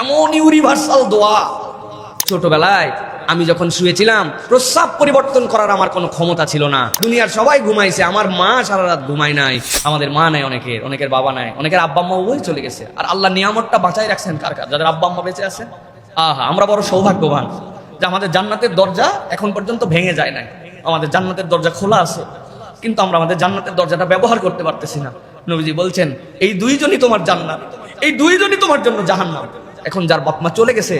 এমন ইউনিভার্সাল দোয়া। ছোটবেলায় আমি যখন শুয়েছিলাম, প্রস্রাব পরিবর্তন করার আমার কোনো ক্ষমতা ছিল না। দুনিয়ার সবাই ঘুমাইছে, আমার মা সারা রাত ঘুমায় নাই। আমাদের মা নাই, অনেকের বাবা নাই, অনেকের আব্বা আম্মা উভয় চলে গেছে। আর আল্লাহ নিয়ামতটা বাঁচাই রাখছেন কার কার? যাদের আব্বা আম্মা বেঁচে আছে। আহা, আমরা বড় সৌভাগ্যবান যে আমাদের জান্নাতের দরজা এখন পর্যন্ত ভেঙে যায় নাই। আমাদের জান্নাতের দরজা খোলা আছে, কিন্তু আমরা আমাদের জান্নাতের দরজাটা ব্যবহার করতে পারতেছি না। নবীজি বলছেন, এই দুইজনই তোমার জান্নাত, এই দুইজনই তোমার জন্য জাহান্নাম। এখন যার বাপ মা চলে গেছে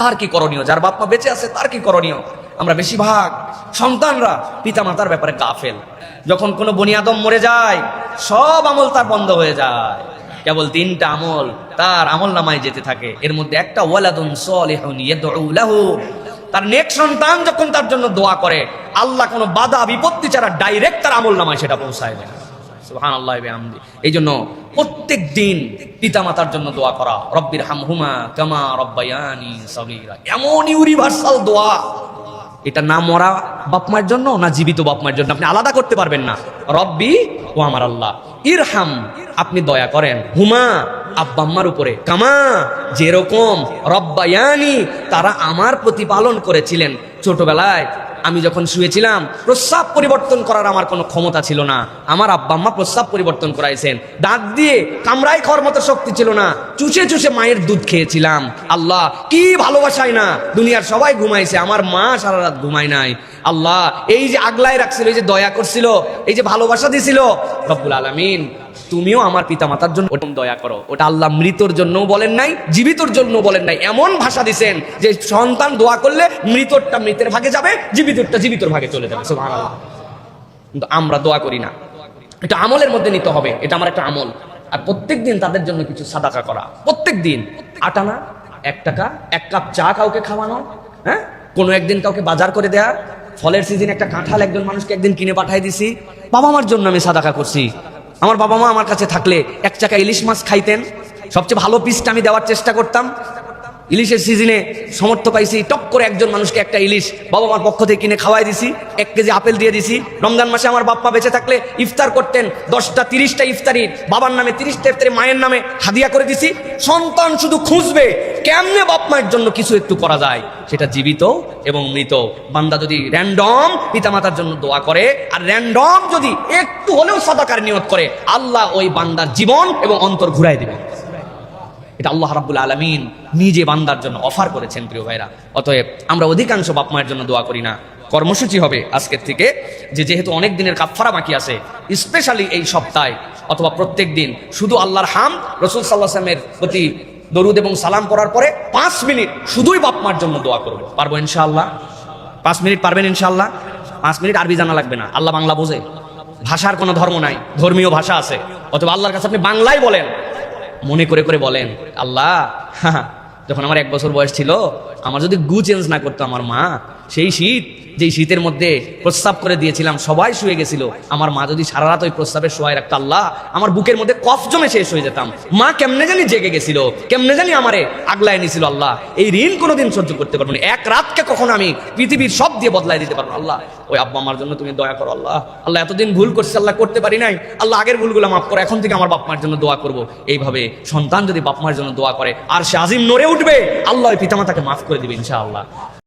তার কি করণীয়? যার বাপ মা বেঁচে আছে তার কি করণীয়? আমরা বেশিরভাগ সন্তানরা পিতা মাতার ব্যাপারে গাফেল। যখন কোনো বনি আদম মরে যায়, সব আমল তার বন্ধ হয়ে যায়। কেবল 3টা আমল তার আমল নামায় যেতে থাকে। এর মধ্যে একটা ওয়ালাদুন সালিহুন ইয়াদউ লাহু, তার নেক সন্তান যখন তার জন্য দোয়া করে, আল্লাহ কোনো বাধা বিপত্তি ছাড়া ডাইরেক্ট তার আমল নামায় সেটা পৌঁছায় দেয়। সুবহানাল্লাহি ওয়া বিহামদি। এই জন্য প্রত্যেক দিন পিতা মাতার জন্য দোয়া করা, রব্বির হামহুমা কামা রব্বায়ানি সগীরা, এমন ইউনিভার্সাল দোয়া। এটা না মরা বাপ মায়ের জন্য না জীবিত বাপ মায়ের জন্য, আপনি আলাদা করতে পারবেন না। রব্বি ও আমার আল্লাহ, ইরহাম আপনি দয়া করেন, হুমা আব্বা আম্মার উপরে, কামা যেরকম রব্বায়ানি তারা আমার প্রতিপালন করেছিলেন। ছোটবেলায় আমি যখন শুয়েছিলাম, প্রস্রাব পরিবর্তন করার আমার কোনো ক্ষমতা ছিল না। আমার আব্বা আম্মা প্রস্রাব পরিবর্তন করাইছেন, দাঁত দিয়ে কামড়াই খাওয়ার মতো শক্তি ছিল না, চুষে চুষে মায়ের দুধ খেয়েছিলাম। আল্লাহ কি ভালোবাসায় না, দুনিয়ার সবাই ঘুমাইছে, আমার মা সারা রাত ঘুমায় নাই। আল্লাহ এই যে আগলায় রাখছিল, এই যে দয়া করছিল, এই যে ভালোবাসা দিছিল, রব্বুল আলামিন তুমিও আমার পিতা মাতার জন্য ওরকম দয়া করো। ওটা আল্লাহ মৃতর জন্য বলেন নাই, জীবিতর জন্য বলেন নাই। এমন ভাষা দিছেন যে সন্তান দোয়া করলে মৃতরটা মৃতের ভাগে যাবে, জীবিতরটা জীবিতর ভাগে চলে যাবে। সুবহানাল্লাহ। কিন্তু আমরা দোয়া করি না। এটা আমলের মধ্যে নিতে হবে, এটা আমার একটা আমল। আর প্রত্যেক দিন তাদের জন্য কিছু সাদাকা করা, প্রত্যেক দিন। 8 আনা, 1 টাকা, 1 কাপ চা কাউকে খাওয়ানো, হ্যাঁ, কোনো একদিন কাউকে বাজার করে দেয়া, ফলের সিজনে একটা কাঁঠাল একজন মানুষকে একদিন কিনে পাঠাই দিছি। বাবা মার জন্য আমি সাদাকা করছি। আমার বাবা মা আমার কাছে থাকলে 1 চাকা ইলিশ মাছ খাইতেন, সবচেয়ে ভালো পিসটা আমি দেওয়ার চেষ্টা করতাম। ইলিশের সিজনে সমর্থ পাইছি, টপ করে একজন মানুষকে একটা ইলিশ বাবা মার পক্ষ থেকে কিনে খাওয়াই দিছি, 1 কেজি আপেল দিয়ে দিছি। রমজান মাসে আমার বাপ্পা বেঁচে থাকলে ইফতার করতেন, 10টা 30টা ইফতারি বাবার নামে, 30টা ইফতারি মায়ের নামে হাদিয়া করে দিছি। সন্তান শুধু খুঁজবে কেমনে বাপ মায়ের জন্য কিছু একটু করা যায়, সেটা জীবিত এবং মৃত। বান্দা যদি র্যান্ডম পিতামাতার জন্য দোয়া করে আর র্যান্ডম যদি একটু হলেও সাদাকার নিয়ত করে, আল্লাহ ওই বান্দার জীবন এবং অন্তর ঘুরাই দিবে। এটা আল্লাহ রাব্বুল আলামিন নিজে বান্দার জন্য অফার করেছেন। প্রিয় ভাইরা, অতএব আমরা অধিকাংশ বাপ মায়ের জন্য দোয়া করি না। কর্মসূচি হবে আজকের থেকে যে যেহেতু অনেক দিনের কাফারা বাকি আছে, স্পেশালি এই সপ্তাহে অথবা প্রত্যেক দিন শুধু আল্লাহর হামদ, রাসূল সাল্লাল্লাহু আলাইহি ওয়াসাল্লামের প্রতি দরুদ এবং সালাম পড়ার পরে 5 মিনিট শুধুই বাপ মার জন্য দোয়া করব। পারবো ইনশাআল্লাহ? 5 মিনিট পারবেন ইনশাআল্লাহ? 5 মিনিট আরবি জানা লাগবে না, আল্লাহ বাংলা বোঝে, ভাষার কোনো ধর্ম নাই, ধর্মীয় ভাষা আছে। অথবা আল্লাহর কাছে আপনি বাংলায় বলেন, মনে করে করে বলেন, আল্লাহ যখন আমার 1 বছর বয়স ছিল, আমার যদি গু চেঞ্জ না করতো আমার মা, সেই শীত যেই শীতের মধ্যে প্রস্রাব করে দিয়েছিলাম, সবাই শুয়ে গেছিল, আমার মা যদি সারা রাত ওই প্রস্রাবে শোয়ায় রাখতো, আল্লাহ আমার বুকের মধ্যে কফ জমে শেষ হয়ে যেতাম। মা কেমনে জানি জেগে গেছিল, কেমনে জানি আমারে আগলায় নিছিল। আল্লাহ এই ঋণ কোনোদিন সহ্য করতে পারবো না, 1 রাতকে কখনো আমি পৃথিবীর সব দিয়ে বদলাই দিতে পারবো। আল্লাহ ওই আব্বা আমার জন্য তুমি দয়া করো। আল্লাহ আল্লাহ এতদিন ভুল করছি, আল্লাহ করতে পারি নাই, আল্লাহ আগের ভুলগুলো মাফ করো, এখন থেকে আমার বাপ মার জন্য দোয়া করবো। এইভাবে সন্তান যদি বাপ মার জন্য দোয়া করে আর সে আজিম নড়ে উঠবে, আল্লাহ ওই পিতামাতাকে মাফ করে দিবে ইনশাআল্লাহ।